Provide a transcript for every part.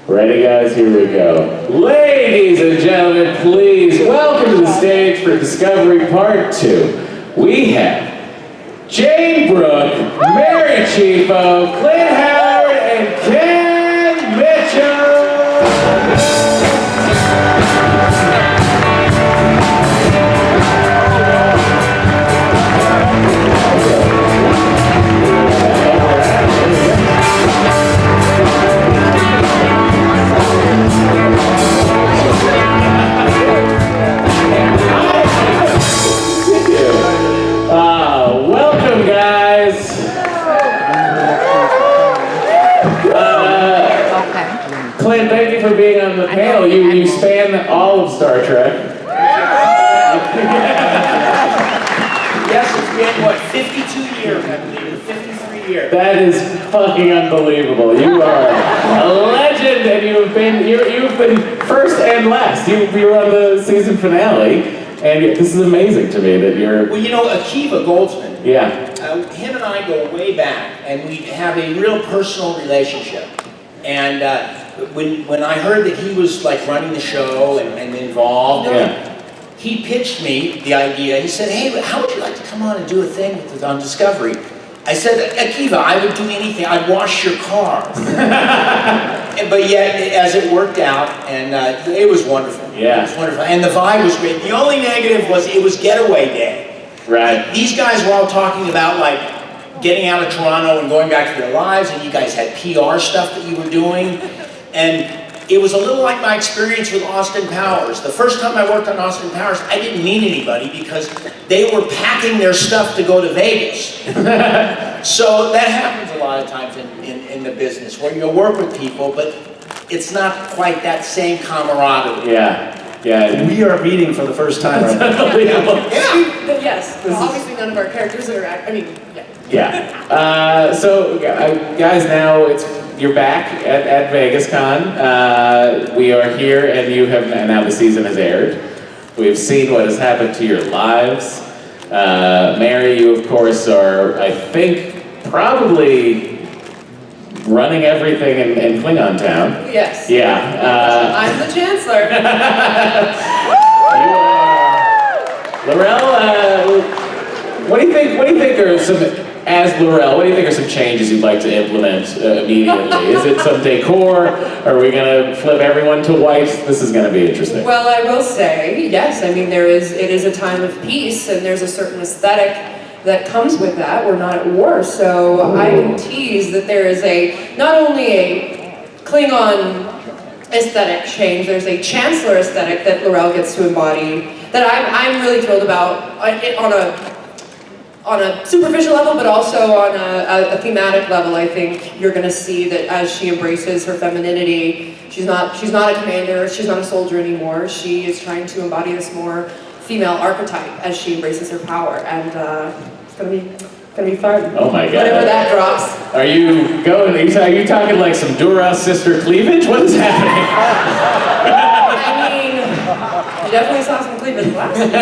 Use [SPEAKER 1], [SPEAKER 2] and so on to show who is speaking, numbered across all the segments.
[SPEAKER 1] Ready, guys? Here we go. Ladies and gentlemen, please welcome to the stage for Discovery Part 2. We have Jayne Brook, Mary Chieffo, Clint Howard, and Kenneth Mitchell. Welcome, guys. Clint, thank you for being on the panel. You span all of Star Trek.
[SPEAKER 2] Yes, it's been, what, 52 years, I believe, 53 years.
[SPEAKER 1] That is fucking unbelievable. You are a legend, and you've been first and last. You were on the season finale, and this is amazing to me that you're...
[SPEAKER 2] Well, you know, Chieffo Goldsman,
[SPEAKER 1] yeah.
[SPEAKER 2] him and I go way back, and we have a real personal relationship. And when I heard that he was like running the show and involved, he pitched me the idea. He said, "Hey, how would you like to come on and do a thing on Discovery?" I said, "Chieffo, I would do anything. I'd wash your car." But yet, as it worked out, and it was wonderful.
[SPEAKER 1] Yeah.
[SPEAKER 2] It was wonderful. And the vibe was great. The only negative was it was getaway day.
[SPEAKER 1] Right.
[SPEAKER 2] These guys were all talking about like getting out of Toronto and going back to their lives, and you guys had PR stuff that you were doing. And it was a little like my experience with Austin Powers. The first time I worked on Austin Powers, I didn't meet anybody because they were packing their stuff to go to Vegas. So that happens a lot of times in the business, where you'll work with people, but it's not quite that same camaraderie.
[SPEAKER 1] Yeah. Yeah.
[SPEAKER 3] We are meeting for the first time right now.
[SPEAKER 2] Yeah.
[SPEAKER 4] Yes. Well, obviously none of our characters are,
[SPEAKER 1] Yeah. So, guys, now you're back at Vegas Con. We are here, and you have now the season has aired. We've seen what has happened to your lives. Mary, you of course are, I think, probably running everything in Klingon Town.
[SPEAKER 4] Yes.
[SPEAKER 1] Yeah.
[SPEAKER 4] I'm the Chancellor.
[SPEAKER 1] You are Laurel. What do you think are some? As Laurel, what do you think are some changes you'd like to implement immediately? Is it some decor? Are we going to flip everyone to white? This is going to be interesting.
[SPEAKER 4] Well, I will say, yes, I mean, it is a time of peace, and there's a certain aesthetic that comes with that. We're not at war, so I can tease that there is not only a Klingon aesthetic change, there's a Chancellor aesthetic that Laurel gets to embody that I'm really thrilled about on a superficial level, but also on a thematic level. I think you're going to see that as she embraces her femininity, she's not a commander, she's not a soldier anymore. She is trying to embody this more female archetype as she embraces her power, and it's going to be fun.
[SPEAKER 1] Oh my God!
[SPEAKER 4] Whenever that drops.
[SPEAKER 1] Are you talking like some Duras sister cleavage? What is happening?
[SPEAKER 4] I mean, you definitely saw some cleavage last week.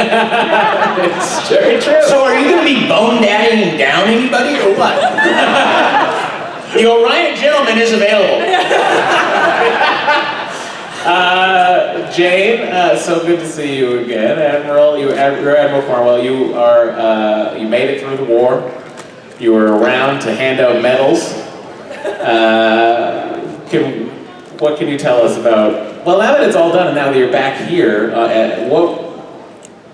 [SPEAKER 1] It's very true.
[SPEAKER 2] So are you going to be bone daddying down anybody or what? The Orion gentleman is available.
[SPEAKER 1] Jayne, so good to see you again, Admiral. You're Admiral Cornwell. You made it through the war. You were around to hand out medals. What can you tell us about? Well, now that it's all done, and now that you're back here,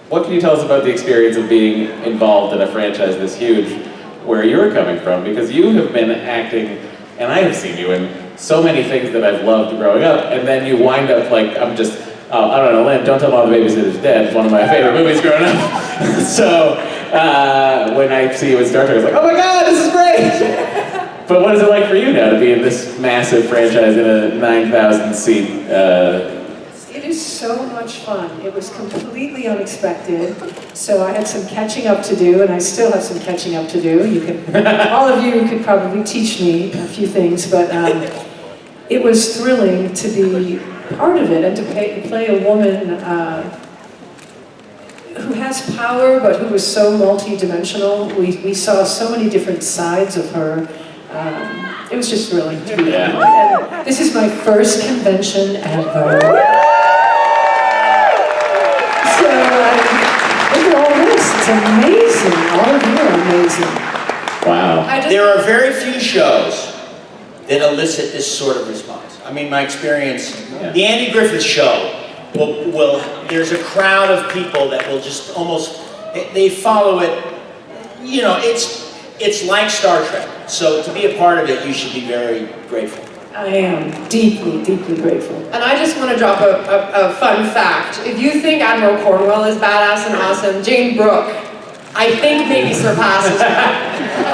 [SPEAKER 1] what can you tell us about the experience of being involved in a franchise this huge, where you're coming from? Because you have been acting, and I have seen you in so many things that I've loved growing up, and then you wind up like, I don't know, Lynn, Don't Tell Mom the Babysitter's Dead is one of my favorite movies growing up. So, when I see you in Star Trek, I was like, oh my God, this is great! But what is it like for you now to be in this massive franchise in a 9,000 seat?
[SPEAKER 5] It is so much fun. It was completely unexpected, so I had some catching up to do, and I still have some catching up to do. All of you could probably teach me a few things, but it was thrilling to be part of it and to play a woman who has power, but who was so multi-dimensional. We saw so many different sides of her. It was just thrilling to be there.
[SPEAKER 1] Yeah.
[SPEAKER 5] And this is my first convention ever. So look at all this. It's amazing. All of you are amazing.
[SPEAKER 1] Wow.
[SPEAKER 2] There are very few shows that elicit this sort of response. I mean, my experience, the Andy Griffith Show, there's a crowd of people that will just almost, they follow it, you know, it's like Star Trek. So to be a part of it, you should be very grateful.
[SPEAKER 5] I am deeply, deeply grateful.
[SPEAKER 4] And I just want to drop a fun fact. If you think Admiral Cornwell is badass and awesome, Jayne Brook, I think maybe surpasses her.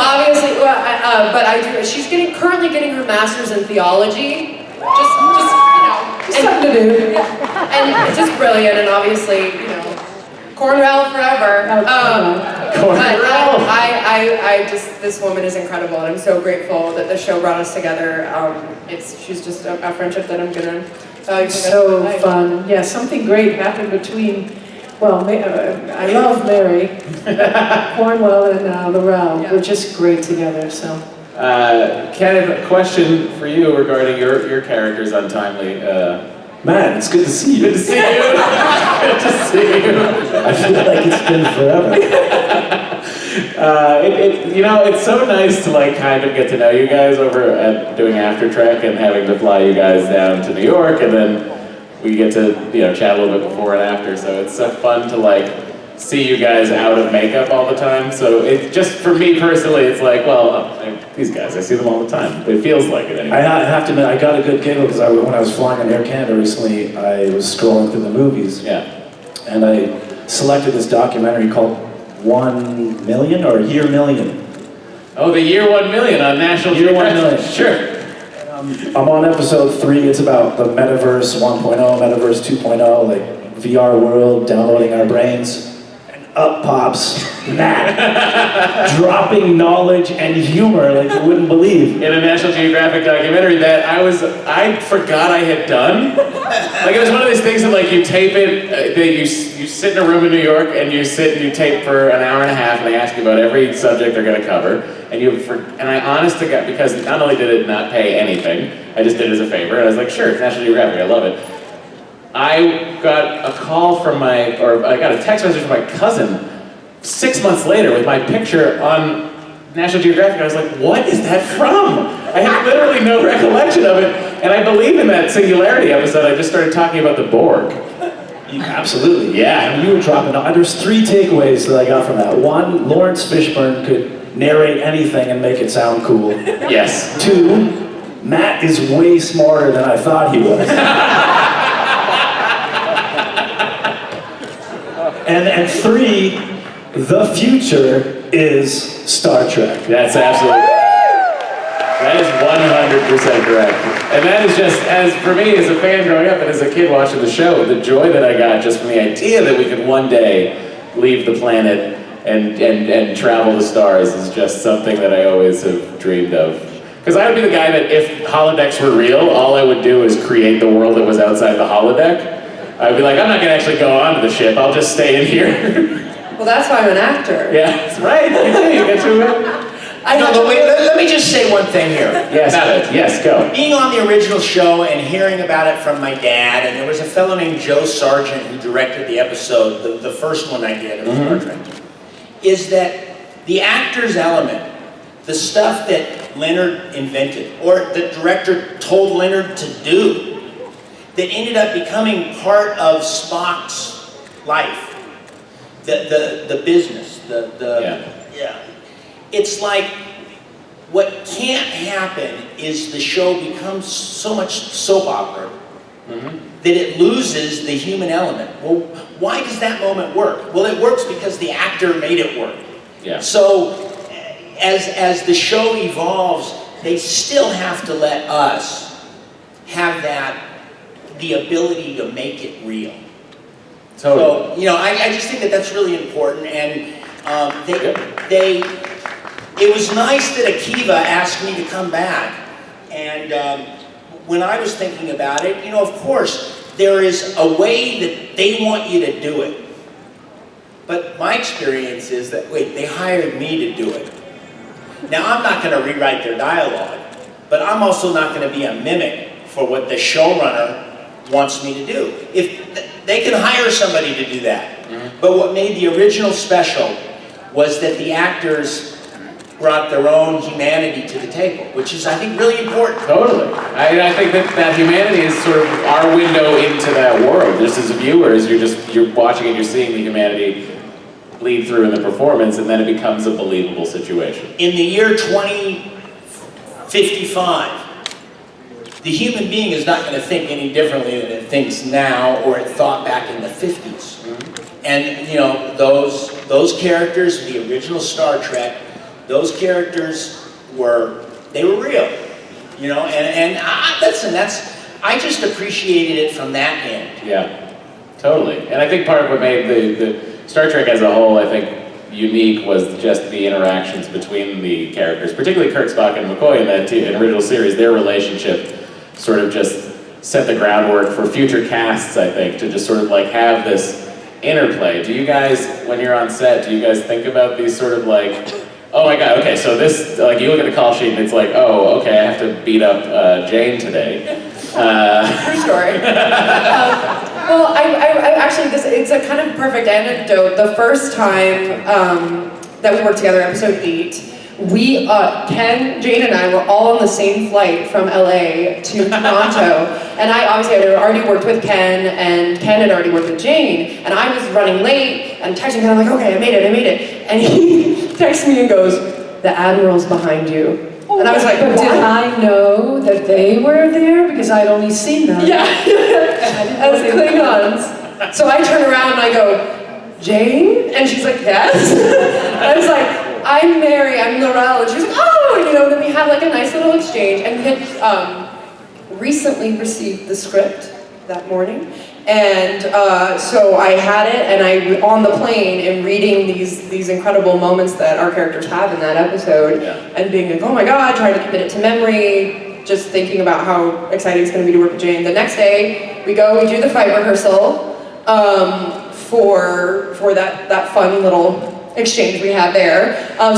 [SPEAKER 4] Obviously, well, but I do. She's currently getting her master's in theology. Just you know,
[SPEAKER 5] Something to do.
[SPEAKER 4] and it's just brilliant. And obviously, you know, Cornwell forever.
[SPEAKER 1] Cornwell.
[SPEAKER 4] But I just, this woman is incredible, and I'm so grateful that the show brought us together. She's just a friendship that I'm gonna value.
[SPEAKER 5] So fun. Yeah, something great happened between, well, I love Mary, Cornwell, and Laurel.
[SPEAKER 4] Yeah.
[SPEAKER 5] We're just great together, so.
[SPEAKER 1] Kenneth, a question for you regarding your character's Untimely.
[SPEAKER 3] Matt, it's good to see you.
[SPEAKER 1] Good to see you. Good to see you.
[SPEAKER 3] I feel like it's been forever.
[SPEAKER 1] You know, it's so nice to like kind of get to know you guys over at doing After Trek and having to fly you guys down to New York, and then we get to, you know, chat a little bit before and after. So it's so fun to like see you guys out of makeup all the time. So it just, for me personally, it's like, well, these guys, I see them all the time. It feels like it anyway.
[SPEAKER 3] I have to admit, I got a good giggle because when I was flying on Air Canada recently, I was scrolling through the movies.
[SPEAKER 1] Yeah.
[SPEAKER 3] And I selected this documentary called 1 Million or Year Million.
[SPEAKER 1] Oh, the Year 1 Million on National
[SPEAKER 3] Year 1
[SPEAKER 1] Geographic.
[SPEAKER 3] Million.
[SPEAKER 1] Sure.
[SPEAKER 3] I'm on episode 3. It's about the Metaverse 1.0, Metaverse 2.0, like VR world, downloading our brains. Up pops Matt, dropping knowledge and humor like you wouldn't believe.
[SPEAKER 1] In a National Geographic documentary that I forgot I had done. Like it was one of these things that like you tape it, that you sit in a room in New York and you sit and you tape for an hour and a half and they ask you about every subject they're going to cover. And I honest to God, because not only did it not pay anything, I just did it as a favor. And I was like, sure, it's National Geographic, I love it. I got a call from I got a text message from my cousin 6 months later with my picture on National Geographic. I was like, what is that from? I had literally no recollection of it. And I believe in that Singularity episode, I just started talking about the Borg.
[SPEAKER 3] Absolutely.
[SPEAKER 1] Yeah.
[SPEAKER 3] I mean, you were dropping. There's 3 takeaways that I got from that. 1, Lawrence Fishburne could narrate anything and make it sound cool.
[SPEAKER 1] Yes.
[SPEAKER 3] 2, Matt is way smarter than I thought he was. And 3, the future is Star Trek.
[SPEAKER 1] That is 100% correct. And that is just, as for me as a fan growing up and as a kid watching the show, the joy that I got just from the idea that we could one day leave the planet and travel the stars is just something that I always have dreamed of. Because I would be the guy that if holodecks were real, all I would do is create the world that was outside the holodeck. I'd be like, I'm not gonna actually go onto the ship, I'll just stay in here.
[SPEAKER 4] Well, that's why I'm an actor.
[SPEAKER 1] Yeah, that's right, you get to
[SPEAKER 2] But wait, let me just say one thing here.
[SPEAKER 1] Yes, go.
[SPEAKER 2] Being on the original show and hearing about it from my dad, and there was a fellow named Joe Sargent who directed the episode, the first one I did of Star Trek, is that the actor's element, the stuff that Leonard invented, or the director told Leonard to do, that ended up becoming part of Spock's life. The business, yeah. It's like, what can't happen is the show becomes so much soap opera that it loses the human element. Well, why does that moment work? Well, it works because the actor made it work.
[SPEAKER 1] Yeah.
[SPEAKER 2] So, as the show evolves, they still have to let us have the ability to make it real.
[SPEAKER 1] Totally.
[SPEAKER 2] So, you know, I just think that that's really important, and it was nice that Akiva asked me to come back, and when I was thinking about it, you know, of course, there is a way that they want you to do it, but my experience is that, wait, they hired me to do it. Now, I'm not going to rewrite their dialogue, but I'm also not going to be a mimic for what the showrunner wants me to do. If they can hire somebody to do that. But what made the original special was that the actors brought their own humanity to the table, which is, I think, really important.
[SPEAKER 1] Totally. I think that humanity is sort of our window into that world. Just as viewers, you're watching and you're seeing the humanity bleed through in the performance, and then it becomes a believable situation.
[SPEAKER 2] In the year 2055, the human being is not going to think any differently than it thinks now or it thought back in the 50s. And, you know, those characters, the original Star Trek, those characters were real, you know, and listen, I just appreciated it from that end.
[SPEAKER 1] Yeah, totally. And I think part of what made the Star Trek as a whole, I think, unique was just the interactions between the characters, particularly Kirk, Spock, and McCoy in that original series. Their relationship sort of just set the groundwork for future casts, I think, to just sort of like have this interplay. Do you guys, when you're on set, do you guys think about these sort of like, oh my god, okay, so this, like you look at the call sheet and it's like, oh, okay, I have to beat up Jayne today.
[SPEAKER 4] True story. Well, I actually, it's a kind of perfect anecdote. The first time that we worked together, episode 8, we, Ken, Jayne, and I were all on the same flight from LA to Toronto. And I obviously had already worked with Ken, and Ken had already worked with Jayne. And I was running late and texting Ken, I'm like, okay, I made it. And he texts me and goes, the Admiral's behind you. And I was like,
[SPEAKER 5] but did I know that they were there? Because I'd only seen them.
[SPEAKER 4] Yeah, as Klingons. So I turn around and I go, Jayne? And she's like, yes. I was like, I'm Mary, I'm Laurel. And she's like, oh, you know, then we had like a nice little exchange. And we had recently received the script that morning. And so I had it, and I, on the plane, and reading these incredible moments that our characters have in that episode, and being like, oh my god, trying to commit it to memory, just thinking about how exciting it's going to be to work with Jayne. The next day, we do the fight rehearsal for that fun little exchange we had there. And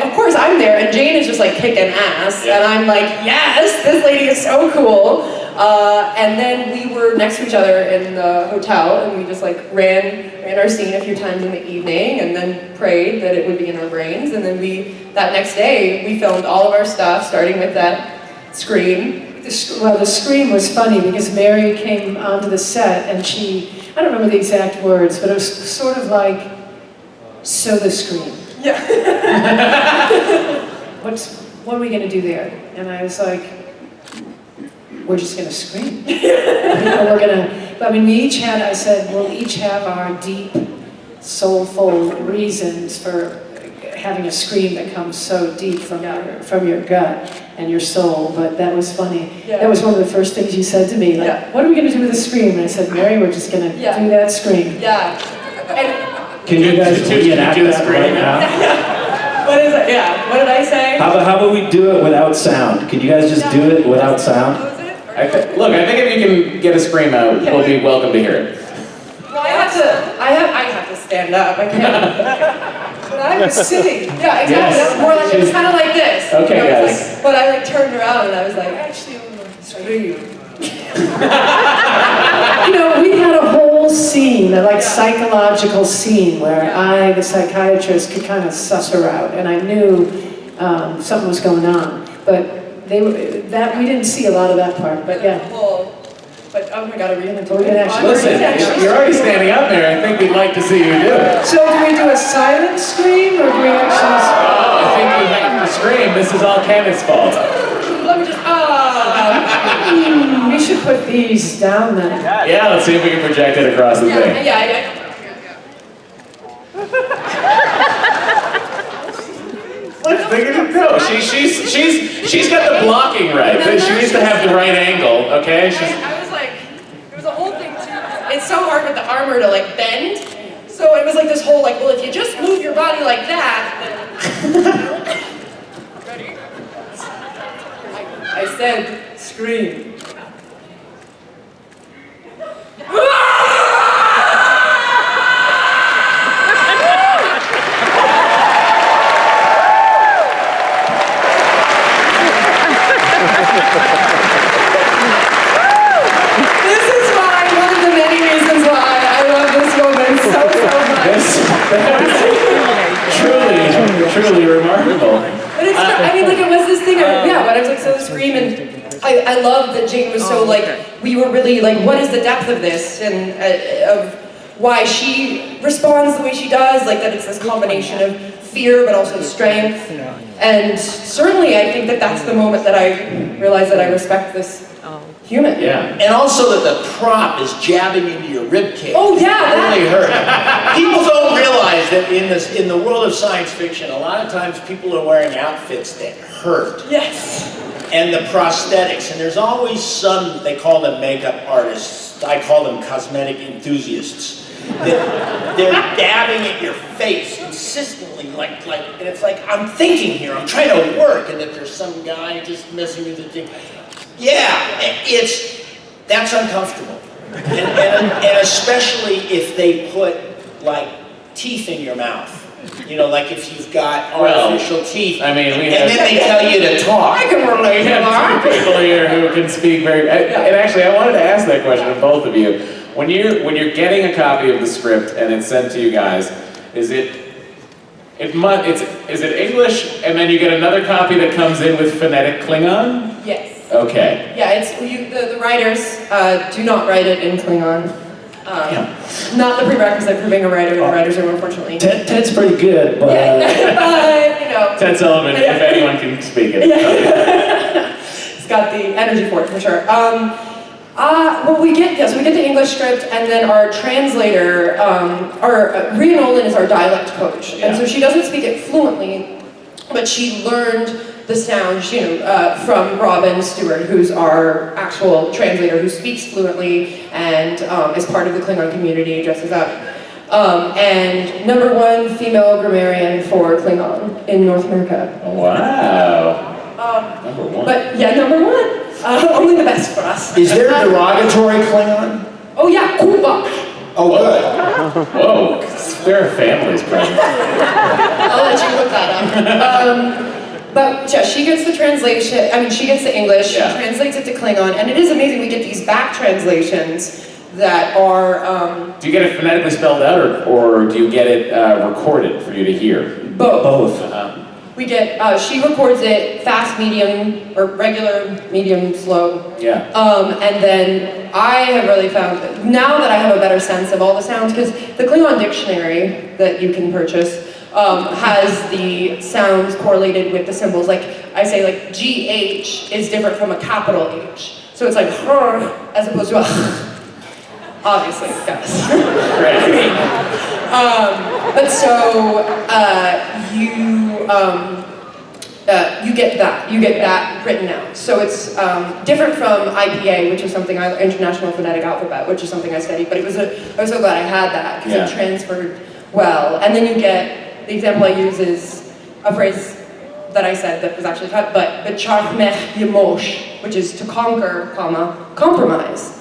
[SPEAKER 4] of course I'm there, and Jayne is just like kicking ass, and I'm like, yes, this lady is so cool. And then we were next to each other in the hotel, and we just like ran our scene a few times in the evening, and then prayed that it would be in our brains. And then that next day, we filmed all of our stuff, starting with that scream.
[SPEAKER 5] The scream was funny because Mary came onto the set, and I don't remember the exact words, but it was sort of like, so the scream.
[SPEAKER 4] Yeah.
[SPEAKER 5] What are we gonna do there? And I was like, we're just gonna scream. We each had, I said, we'll each have our deep, soulful reasons for having a scream that comes so deep from your gut and your soul, but that was funny.
[SPEAKER 4] Yeah.
[SPEAKER 5] That was one of the first things you said to me, like, what are we gonna do with the scream? And I said, Mary, we're just gonna do that scream.
[SPEAKER 4] Yeah.
[SPEAKER 3] Can you guys reenact that right now?
[SPEAKER 4] What is it? Yeah. What did I say?
[SPEAKER 3] How about we do it without sound? Can you guys just do it without sound?
[SPEAKER 1] I think if you can get a scream out, we'll be welcome to hear it.
[SPEAKER 4] Well, I have to stand up. I can't.
[SPEAKER 5] But I was sitting.
[SPEAKER 4] Yeah, exactly.
[SPEAKER 1] Yes.
[SPEAKER 4] That was more like, it was kind of like this.
[SPEAKER 1] Okay,
[SPEAKER 4] you know,
[SPEAKER 1] guys.
[SPEAKER 4] like, but I like turned around and I was like, actually, I'm going to scream.
[SPEAKER 5] You know, we had a whole scene, a psychological scene, where I, the psychiatrist, could kind of suss her out, and I knew something was going on. But we didn't see a lot of that part. But yeah.
[SPEAKER 4] But oh my god, are we going to do
[SPEAKER 5] We're
[SPEAKER 4] it?
[SPEAKER 5] gonna actually-
[SPEAKER 1] Listen, you're already standing up there. I think we'd like to see you do it.
[SPEAKER 5] So do we do a silent scream, or do we actually?
[SPEAKER 1] Oh, I think you have to scream. This is all Kenneth's fault.
[SPEAKER 4] Let me just,
[SPEAKER 5] We should put these down then.
[SPEAKER 1] Yeah, let's see if we can project it across the thing.
[SPEAKER 4] yeah.
[SPEAKER 1] Let's think of it. No, she's got the blocking right. She needs to have the right angle, okay?
[SPEAKER 4] I was like, it was a whole thing too. It's so hard with the armor to like bend. So it was like this whole like, well, if you just move your body like that, then... Ready? I said, scream. But it's, I mean, like, it was this thing, when I was like so scream, and I love that Jayne was so like, we were really like, what is the depth of this, and of why she responds the way she does, like that it's this combination of fear but also strength. And certainly I think that that's the moment that I realized that I respect this human.
[SPEAKER 1] Yeah.
[SPEAKER 2] And also that the prop is jabbing into your rib cage.
[SPEAKER 4] Oh yeah,
[SPEAKER 2] That really hurt. People don't realize that in the world of science fiction, a lot of times people are wearing outfits that hurt.
[SPEAKER 4] Yes.
[SPEAKER 2] And the prosthetics, and there's always some, they call them makeup artists, I call them cosmetic enthusiasts. They're dabbing at your face consistently, and it's like, I'm thinking here, I'm trying to work, and that there's some guy just messing with the thing. Yeah, that's uncomfortable. And especially if they put, like, teeth in your mouth. You know, like if you've got artificial teeth,
[SPEAKER 1] I mean,
[SPEAKER 2] and then they tell you to talk.
[SPEAKER 4] I can relate
[SPEAKER 1] We have two people here who can speak very. And actually, I wanted to ask that question of both of you. When you're getting a copy of the script and it's sent to you guys, is it English and then you get another copy that comes in with phonetic Klingon?
[SPEAKER 4] Yes.
[SPEAKER 1] Okay.
[SPEAKER 4] Yeah, it's the writers do not write it in Klingon. Not the prerequisite for being a writer. The writers are unfortunately.
[SPEAKER 3] Ted's pretty good, but
[SPEAKER 4] But you know.
[SPEAKER 1] Ted Sullivan, if anyone can speak it.
[SPEAKER 4] He's got the energy for it for sure. Well, we get the English script, and then our translator, Rhea Nolan is our dialect coach, and so she doesn't speak it fluently, but she learned the sounds, from Robin Stewart, who's our actual translator, who speaks fluently and is part of the Klingon community, dresses up, and #1 female grammarian for Klingon in North America.
[SPEAKER 1] Wow. #1.
[SPEAKER 4] But yeah, #1. Only the best for us.
[SPEAKER 2] Is there a derogatory Klingon?
[SPEAKER 4] Oh yeah, Kuba.
[SPEAKER 2] Oh, good.
[SPEAKER 1] Whoa, there are families present.
[SPEAKER 4] I'll let you look that up. But yeah, she gets the translation, she gets the English, she translates it to Klingon, and it is amazing, we get these back translations that are...
[SPEAKER 1] Do you get it phonetically spelled out, or do you get it recorded for you to hear?
[SPEAKER 4] Both.
[SPEAKER 3] both.
[SPEAKER 4] She records it fast, medium, or regular, medium, slow.
[SPEAKER 1] Yeah.
[SPEAKER 4] And then I have really found that now that I have a better sense of all the sounds, because the Klingon dictionary that you can purchase has the sounds correlated with the symbols. Like I say, like GH is different from a capital H. So it's like as opposed to obviously, guys. But so you get that written out. So it's different from IPA, which is something International Phonetic Alphabet, which is something I studied. But I was so glad I had that because it transferred well. And then you get the example I use is a phrase that I said that was actually cut, but "B'charmech Yemosh," which is to conquer, compromise.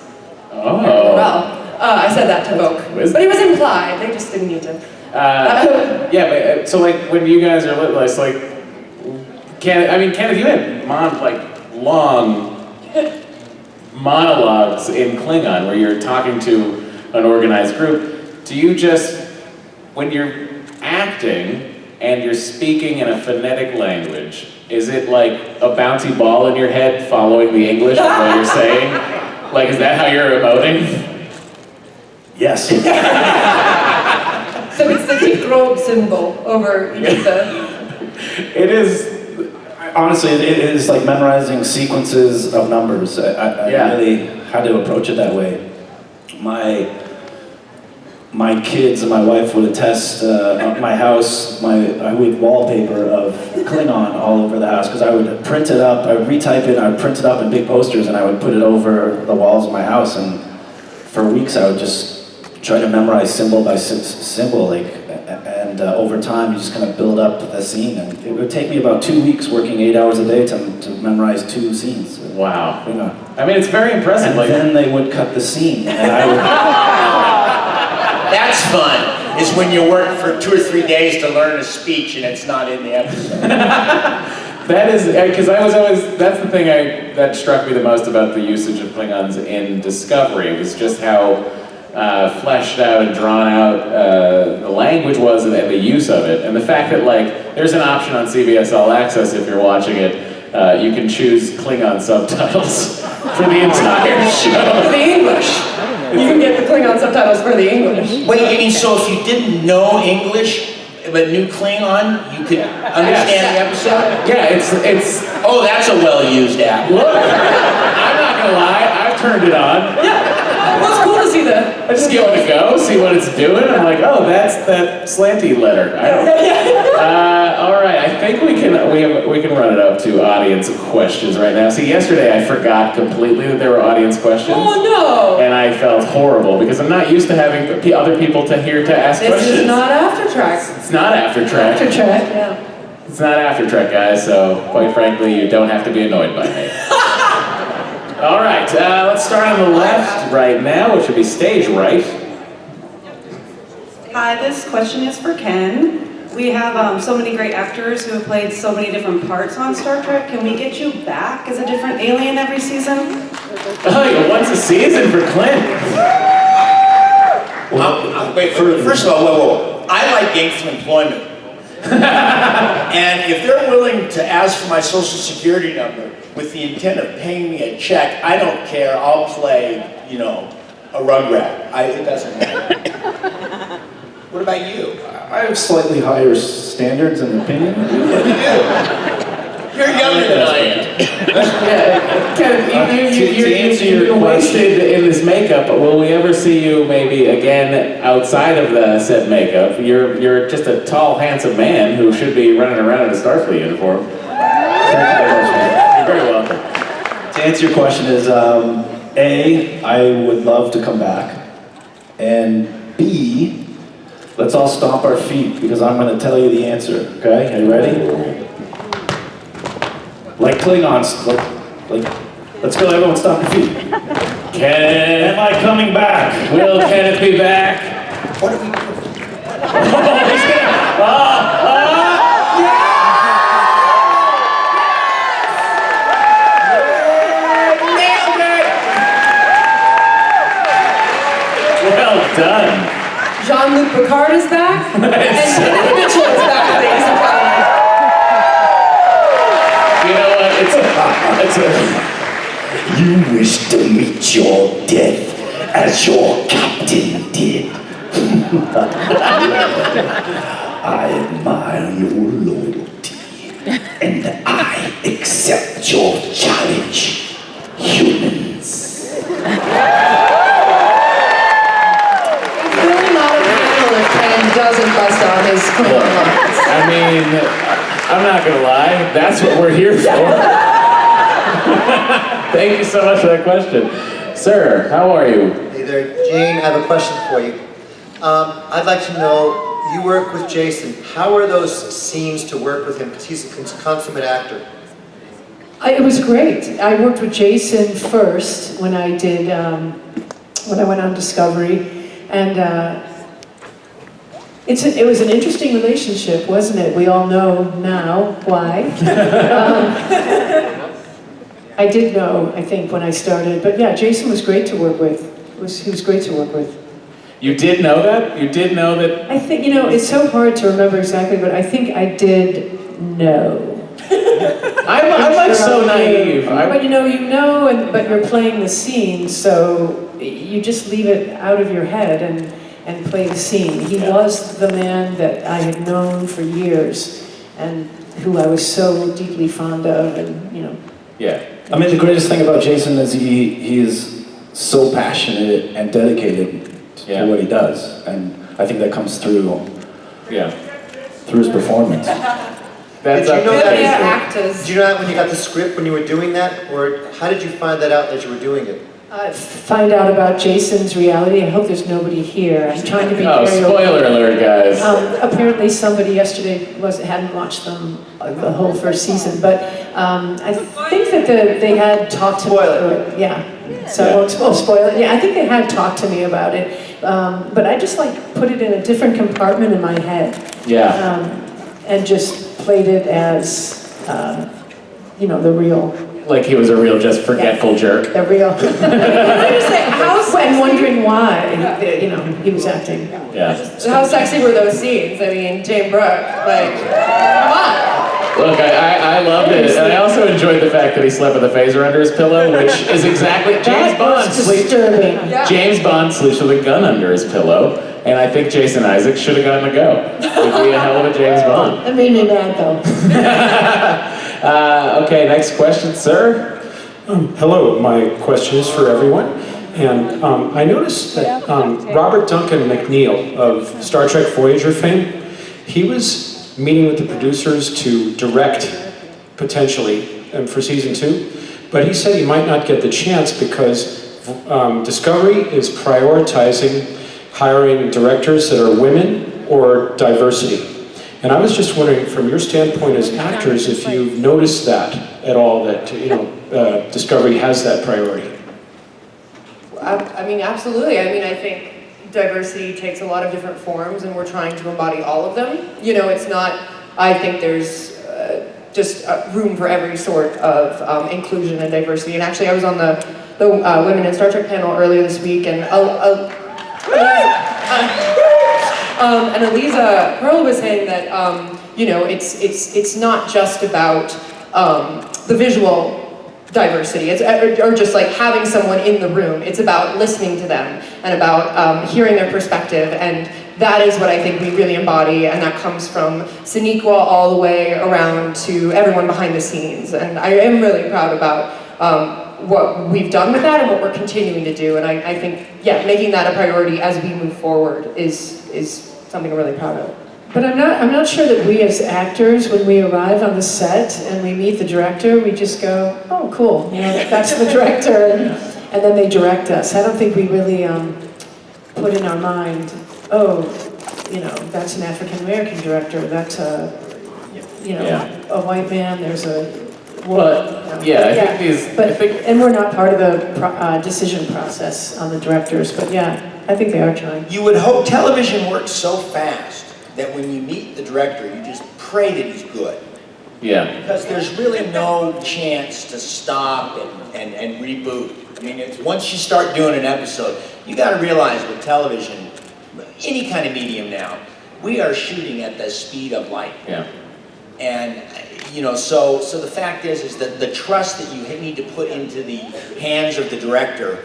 [SPEAKER 1] Oh.
[SPEAKER 4] Well, I said that to Vogue, but it was implied. They just didn't need to.
[SPEAKER 1] Yeah, but so like when you guys are little, it's like, Kenneth, you had long monologues in Klingon where you're talking to an organized group. Do you just, when you're acting and you're speaking in a phonetic language, is it like a bouncy ball in your head following the English of what you're saying? Like, is that how you're emoting?
[SPEAKER 3] Yes.
[SPEAKER 4] So it's the tick robe symbol over each of the...
[SPEAKER 1] It is.
[SPEAKER 3] Honestly, it is like memorizing sequences of numbers. I really had to approach it that way. My kids and my wife would attest. My house, I would wallpaper of Klingon all over the house because I would print it up, I would retype it, I would print it up in big posters, and I would put it over the walls of my house. And for weeks, I would just try to memorize symbol by symbol, and over time, you just kind of build up the scene. And it would take me about 2 weeks, working 8 hours a day, to memorize 2 scenes.
[SPEAKER 1] Wow.
[SPEAKER 3] Klingon.
[SPEAKER 1] I mean, it's very impressive.
[SPEAKER 3] And then they would cut the scene, and I would.
[SPEAKER 2] That's fun, is when you work for 2 or 3 days to learn a speech and it's not in the episode.
[SPEAKER 1] That is, because that's the thing that struck me the most about the usage of Klingons in Discovery, was just how fleshed out and drawn out the language was and the use of it. And the fact that like there's an option on CBS All Access if you're watching it, you can choose Klingon subtitles for the entire show.
[SPEAKER 4] For the English. You can get the Klingon subtitles for the English.
[SPEAKER 2] Wait, you mean so if you didn't know English but knew Klingon, you could understand the episode?
[SPEAKER 1] Yeah, it's.
[SPEAKER 2] Oh, that's a well-used app.
[SPEAKER 1] Look, I'm not gonna lie, I've turned it on.
[SPEAKER 4] Yeah, well, it's cool to see the.
[SPEAKER 1] I just give it a go, see what it's doing. I'm like, oh, that's that slanty letter. I don't. All right, I think we can run it up to audience questions right now. See, yesterday I forgot completely that there were audience questions.
[SPEAKER 4] Oh no!
[SPEAKER 1] And I felt horrible because I'm not used to having other people to ask questions.
[SPEAKER 4] This is not After Track.
[SPEAKER 1] It's not After Track.
[SPEAKER 5] After track, yeah.
[SPEAKER 1] It's not After Track, guys. So quite frankly, you don't have to be annoyed by me. All right, let's start on the left right now, which would be stage right.
[SPEAKER 6] Hi, this question is for Ken. We have so many great actors who have played so many different parts on Star Trek. Can we get you back as a different alien every season?
[SPEAKER 1] Oh, yeah, once a season for Clint.
[SPEAKER 2] Wait, first of all, whoa. I like gainful employment. And if they're willing to ask for my social security number with the intent of paying me a check, I don't care. I'll play, a rugrat. It doesn't matter. What about you?
[SPEAKER 3] I have slightly higher standards and opinion.
[SPEAKER 2] What do you do? You're younger than I am.
[SPEAKER 1] Ken, you're wasted in this makeup, but will we ever see you maybe again outside of the said makeup? You're just a tall, handsome man who should be running around in a Starfleet uniform. You're very welcome.
[SPEAKER 3] To answer your question is, A, I would love to come back, and B, let's all stomp our feet because I'm going to tell you the answer, okay? Are you ready? Like Klingons, let's go everyone stomp your feet.
[SPEAKER 1] Kenneth,
[SPEAKER 3] Am I coming back?
[SPEAKER 1] will Kenneth be back?
[SPEAKER 2] What are we doing?
[SPEAKER 1] Oh, he's gonna, well done.
[SPEAKER 4] Jean-Luc Picard is back, and Kenneth Mitchell is back, ladies and gentlemen.
[SPEAKER 1] You know what?
[SPEAKER 7] You wish to meet your death as your captain did. I admire your loyalty, and I accept your challenge, humans.
[SPEAKER 4] Really not a panel if Ken doesn't bust out his Klingon lines.
[SPEAKER 1] I mean, I'm not gonna lie, that's what we're here for. Thank you so much for that question. Sir, how are you?
[SPEAKER 8] Hey there, Jayne, I have a question for you. I'd like to know, you work with Jason. How are those scenes to work with him? Because he's a consummate actor.
[SPEAKER 5] It was great. I worked with Jason first when I did, when I went on Discovery, and it was an interesting relationship, wasn't it? We all know now why. I did know, I think, when I started, but yeah, Jason was great to work with. He was great to work with.
[SPEAKER 1] You did know that? You did know that?
[SPEAKER 5] I think, it's so hard to remember exactly, but I think I did know.
[SPEAKER 1] I'm like so naive.
[SPEAKER 5] But you know, but you're playing the scene, so you just leave it out of your head and play the scene. He was the man that I had known for years, and who I was so deeply fond of, and
[SPEAKER 1] Yeah.
[SPEAKER 3] I mean, the greatest thing about Jason is he is so passionate and dedicated to what he does, and I think that comes through his performance.
[SPEAKER 8] Did you know that?
[SPEAKER 4] Actors.
[SPEAKER 8] Did you know that when you got the script when you were doing that, or how did you find that out as you were doing it?
[SPEAKER 5] find out about Jason's reality. I hope there's nobody here. I'm trying to be
[SPEAKER 1] Oh,
[SPEAKER 5] very
[SPEAKER 1] spoiler alert, guys.
[SPEAKER 5] Apparently somebody yesterday hadn't watched them the whole first season, but I think that they had talked to me. Yeah, so I won't spoil it. Yeah, I think they had talked to me about it, but I just put it in a different compartment in my head.
[SPEAKER 1] Yeah.
[SPEAKER 5] And just played it as the real.
[SPEAKER 1] Like he was a real just forgetful jerk.
[SPEAKER 5] The real.
[SPEAKER 4] How
[SPEAKER 5] And wondering why he was acting.
[SPEAKER 1] Yeah.
[SPEAKER 4] So how sexy were those scenes? I mean, Jayne Brook, like, come on.
[SPEAKER 1] Look, I loved it, and I also enjoyed the fact that he slept with a phaser under his pillow, which is exactly James Bond sleeps.
[SPEAKER 4] Yeah.
[SPEAKER 1] James Bond sleeps with a gun under his pillow, and I think Jason Isaacs should have gotten a go. Would be a hell of a James Bond.
[SPEAKER 5] That made me mad, though.
[SPEAKER 1] Okay, next question, sir.
[SPEAKER 9] Hello, my question is for everyone. And I noticed that Robert Duncan McNeil of Star Trek Voyager fame, he was meeting with the producers to direct, potentially, for season 2. But he said he might not get the chance because Discovery is prioritizing hiring directors that are women or diversity. And I was just wondering, from your standpoint as actors, if you've noticed that at all, that Discovery has that priority.
[SPEAKER 4] I mean, absolutely. I mean, I think diversity takes a lot of different forms, and we're trying to embody all of them. You know, it's not, I think there's just room for every sort of inclusion and diversity. And actually, I was on the Women in Star Trek panel earlier this week, and Eliza Pearl was saying that, you know, it's not just about the visual diversity, or just like having someone in the room. It's about listening to them and about hearing their perspective, and that is what I think we really embody, and that comes from Sonequa all the way around to everyone behind the scenes. And I am really proud about what we've done with that and what we're continuing to do, and I think, yeah, making that a priority as we move forward is something I'm really proud of.
[SPEAKER 5] But I'm not sure that we as actors, when we arrive on the set and we meet the director, we just go, oh, cool, you know, that's the director, and then they direct us. I don't think we really put in our mind, oh, you know, that's an African-American director, that's a, you know, a white man, there's a woman. You know.
[SPEAKER 1] I think these...
[SPEAKER 5] And we're not part of the decision process on the directors, but yeah, I think they are trying.
[SPEAKER 2] You would hope television works so fast that when you meet the director, you just pray that he's good.
[SPEAKER 1] Yeah.
[SPEAKER 2] Because there's really no chance to stop and reboot. I mean, once you start doing an episode, you got to realize with television, any kind of medium now, we are shooting at the speed of light.
[SPEAKER 1] Yeah.
[SPEAKER 2] And, you know, so the fact is that the trust that you need to put into the hands of the director,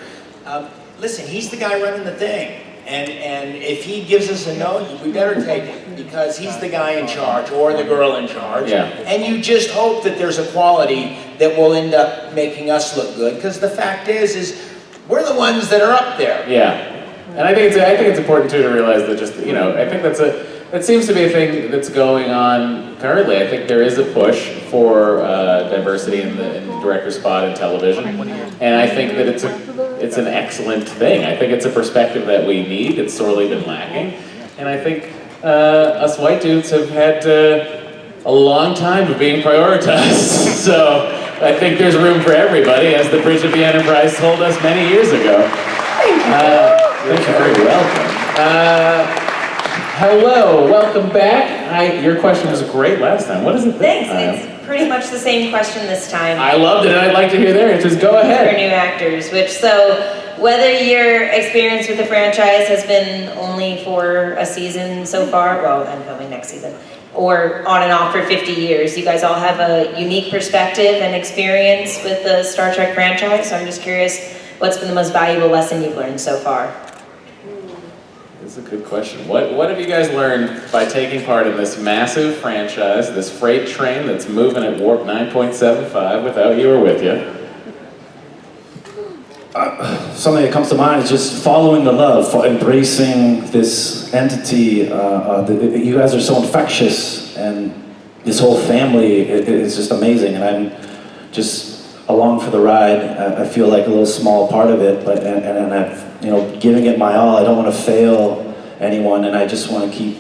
[SPEAKER 2] listen, he's the guy running the thing. And if he gives us a no, we better take it, because he's the guy in charge or the girl in charge.
[SPEAKER 1] Yeah.
[SPEAKER 2] And you just hope that there's a quality that will end up making us look good, because the fact is we're the ones that are up there.
[SPEAKER 1] Yeah. And I think it's important too to realize that just, you know, I think that seems to be a thing that's going on currently. I think there is a push for diversity in the director spot in television, and I think that it's an excellent thing. I think it's a perspective that we need. It's sorely been lacking, and I think us white dudes have had a long time of being prioritized. So I think there's room for everybody, as the Bridge of the Enterprise told us many years ago. You're very welcome. Hello, welcome back. Your question was great last time. What is it this time?
[SPEAKER 10] Thanks. It's pretty much the same question this time.
[SPEAKER 1] I loved it, and I'd like to hear their answers. Go ahead.
[SPEAKER 10] For new actors, whether your experience with the franchise has been only for a season so far, well, I'm filming next season, or on and off for 50 years, you guys all have a unique perspective and experience with the Star Trek franchise. So I'm just curious, what's been the most valuable lesson you've learned so far?
[SPEAKER 1] That's a good question. What have you guys learned by taking part in this massive franchise, this freight train that's moving at warp 9.75 without you or with you?
[SPEAKER 3] Something that comes to mind is just following the love, for embracing this entity. You guys are so infectious, and this whole family is just amazing, and I'm just along for the ride. I feel like a little small part of it, but and I've, you know, giving it my all. I don't want to fail anyone, and I just want to keep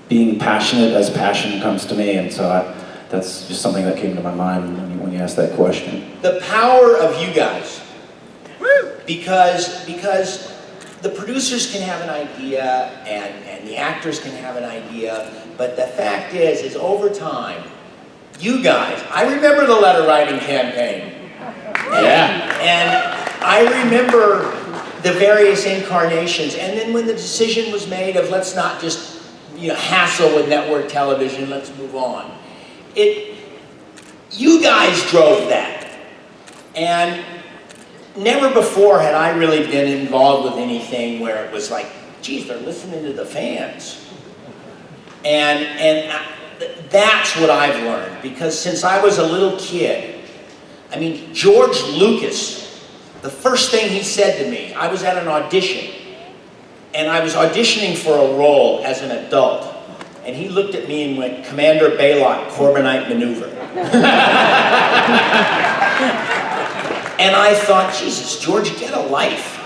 [SPEAKER 3] being passionate as passion comes to me, and so that's just something that came to my mind when you asked that question.
[SPEAKER 2] The power of you guys, because the producers can have an idea and the actors can have an idea, but the fact is over time, you guys, I remember the letter writing campaign.
[SPEAKER 1] Yeah.
[SPEAKER 2] And I remember the various incarnations. And then when the decision was made of let's not just hassle with network television, let's move on. You guys drove that. And never before had I really been involved with anything where it was like, geez, they're listening to the fans. And that's what I've learned, because since I was a little kid, I mean, George Lucas, the first thing he said to me, I was at an audition, and I was auditioning for a role as an adult, and he looked at me and went, Commander Baylock, Corbinite maneuver. And I thought, Jesus, George, get a life.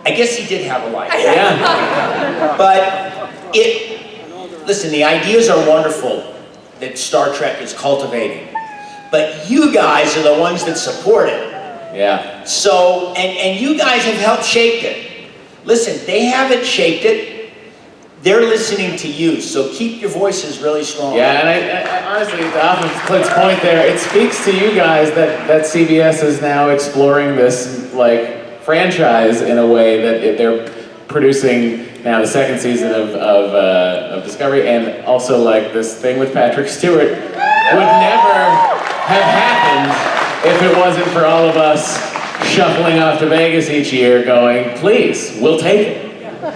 [SPEAKER 2] I guess he did have a life.
[SPEAKER 1] Yeah.
[SPEAKER 2] But listen, the ideas are wonderful that Star Trek is cultivating. But you guys are the ones that support it.
[SPEAKER 1] Yeah.
[SPEAKER 2] So, and you guys have helped shape it. Listen, they haven't shaped it. They're listening to you, so keep your voices really strong.
[SPEAKER 1] Yeah, and I honestly, off of Clint's point there, it speaks to you guys that CBS is now exploring this, like, franchise in a way that they're producing now the second season of Discovery, and also like this thing with Patrick Stewart would never have happened if it wasn't for all of us shuffling off to Vegas each year going, please, we'll take it.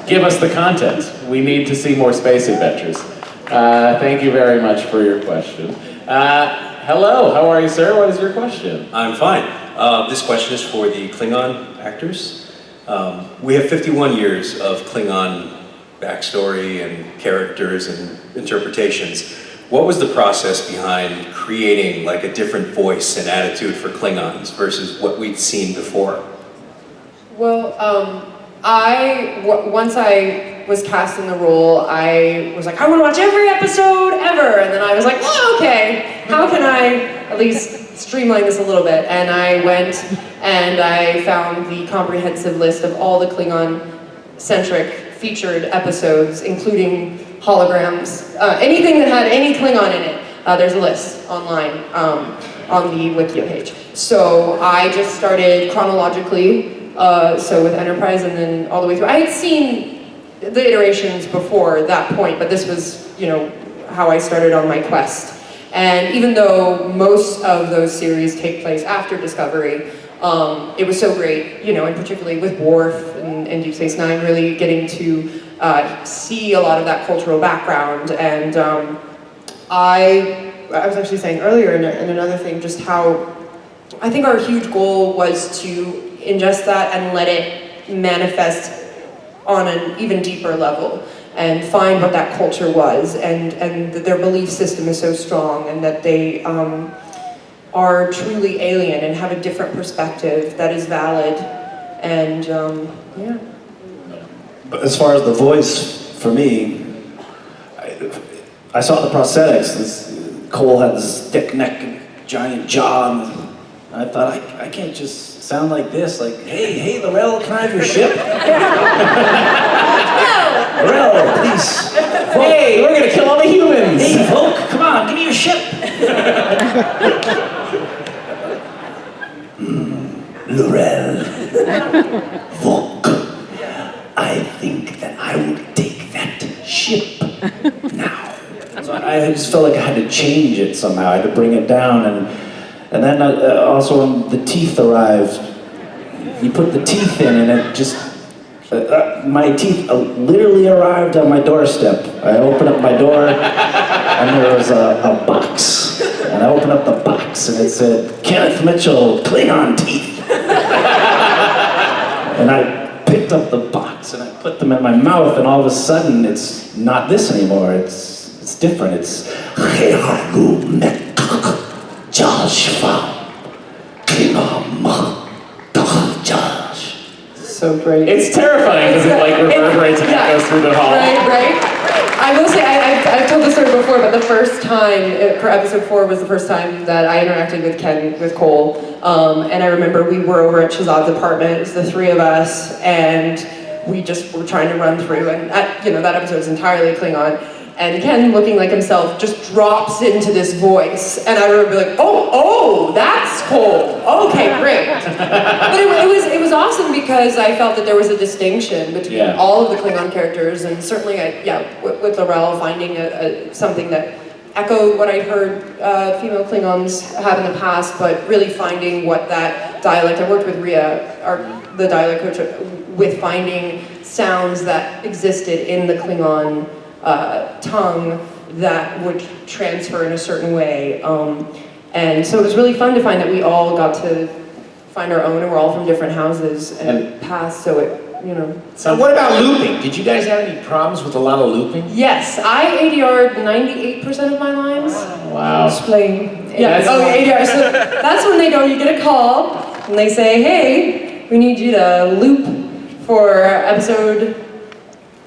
[SPEAKER 1] Give us the content. We need to see more space adventures. Thank you very much for your question. Hello, how are you, sir? What is your question?
[SPEAKER 11] I'm fine. This question is for the Klingon actors. We have 51 years of Klingon backstory and characters and interpretations. What was the process behind creating like a different voice and attitude for Klingons versus what we'd seen before?
[SPEAKER 4] Well, once I was cast in the role, I was like, I want to watch every episode ever. And then I was like, oh, okay, how can I at least streamline this a little bit? And I went and I found the comprehensive list of all the Klingon-centric featured episodes, including holograms, anything that had any Klingon in it. There's a list online on the Wikia page. So I just started chronologically, so with Enterprise and then all the way through. I had seen the iterations before that point, but this was, how I started on my quest. And even though most of those series take place after Discovery, it was so great, and particularly with Worf and Deep Space Nine, really getting to see a lot of that cultural background. And I was actually saying earlier in another thing, just how I think our huge goal was to ingest that and let it manifest on an even deeper level and find what that culture was, and that their belief system is so strong, and that they are truly alien and have a different perspective that is valid. And yeah.
[SPEAKER 3] But as far as the voice, for me, I saw the prosthetics. Cole had this thick neck and giant jaw, and I thought, I can't just sound like this, like, hey, Laurel, can I have your ship? Laurel, please.
[SPEAKER 1] Hey, we're gonna kill all the humans!
[SPEAKER 3] Hey, Volk, come on, give me your ship!
[SPEAKER 7] Laurel, Volk, I think that I will take that ship now.
[SPEAKER 3] So I just felt like I had to change it somehow. I had to bring it down, and then also when the teeth arrived, you put the teeth in, and it just my teeth literally arrived on my doorstep. I opened up my door, and there was a box, and I opened up the box, and it said Kenneth Mitchell Klingon teeth. And I picked up the box and I put them in my mouth, and all of a sudden it's not this anymore. It's different. It's
[SPEAKER 4] so great.
[SPEAKER 1] It's terrifying because it like reverberates and
[SPEAKER 4] yeah,
[SPEAKER 1] goes through the hall.
[SPEAKER 4] Right. I will say, I've told this story before, but the first time, for episode 4 was the first time that I interacted with Cole. And I remember we were over at Shazad's apartment, it was the 3 of us, and we just were trying to run through, and that episode is entirely Klingon. And Ken, looking like himself, just drops into this voice. And I remember like, oh, that's cool. Okay, great. But it was awesome because I felt that there was a distinction between all of the Klingon characters, and certainly, with Laurel finding something that echoed what I'd heard female Klingons have in the past, but really finding what that dialect, I worked with Rhea, the dialect coach, with finding sounds that existed in the Klingon tongue that would transfer in a certain way. And so it was really fun to find that we all got to find our own, and we're all from different houses and paths, so it,
[SPEAKER 2] So what about looping? Did you guys have any problems with a lot of looping?
[SPEAKER 4] Yes, I ADR'd 98% of my lines.
[SPEAKER 1] Wow.
[SPEAKER 5] Explain.
[SPEAKER 4] Yeah, ADR. So that's when they go, you get a call, and they say, hey, we need you to loop for episode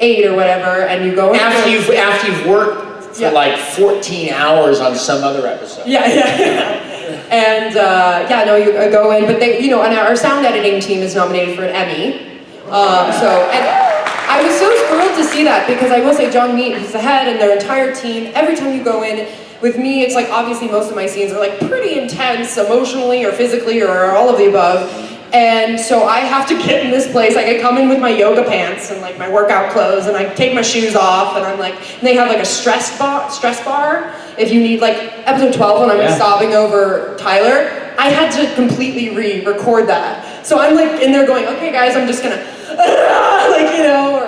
[SPEAKER 4] 8 or whatever, and you go
[SPEAKER 2] after you've worked for like 14 hours on some other episode.
[SPEAKER 4] Yeah. And you go in, but they, and our sound editing team is nominated for an Emmy. And I was so thrilled to see that, because I will say John Mead, he's the head, and their entire team, every time you go in, with me, it's like obviously most of my scenes are like pretty intense emotionally or physically or all of the above. And so I have to get in this place, like I come in with my yoga pants and like my workout clothes, and I take my shoes off, and I'm like, and they have like a stress bar, if you need, like episode 12 when I'm sobbing over Tyler, I had to completely re-record that. So I'm like in there going, okay guys, I'm just gonna, or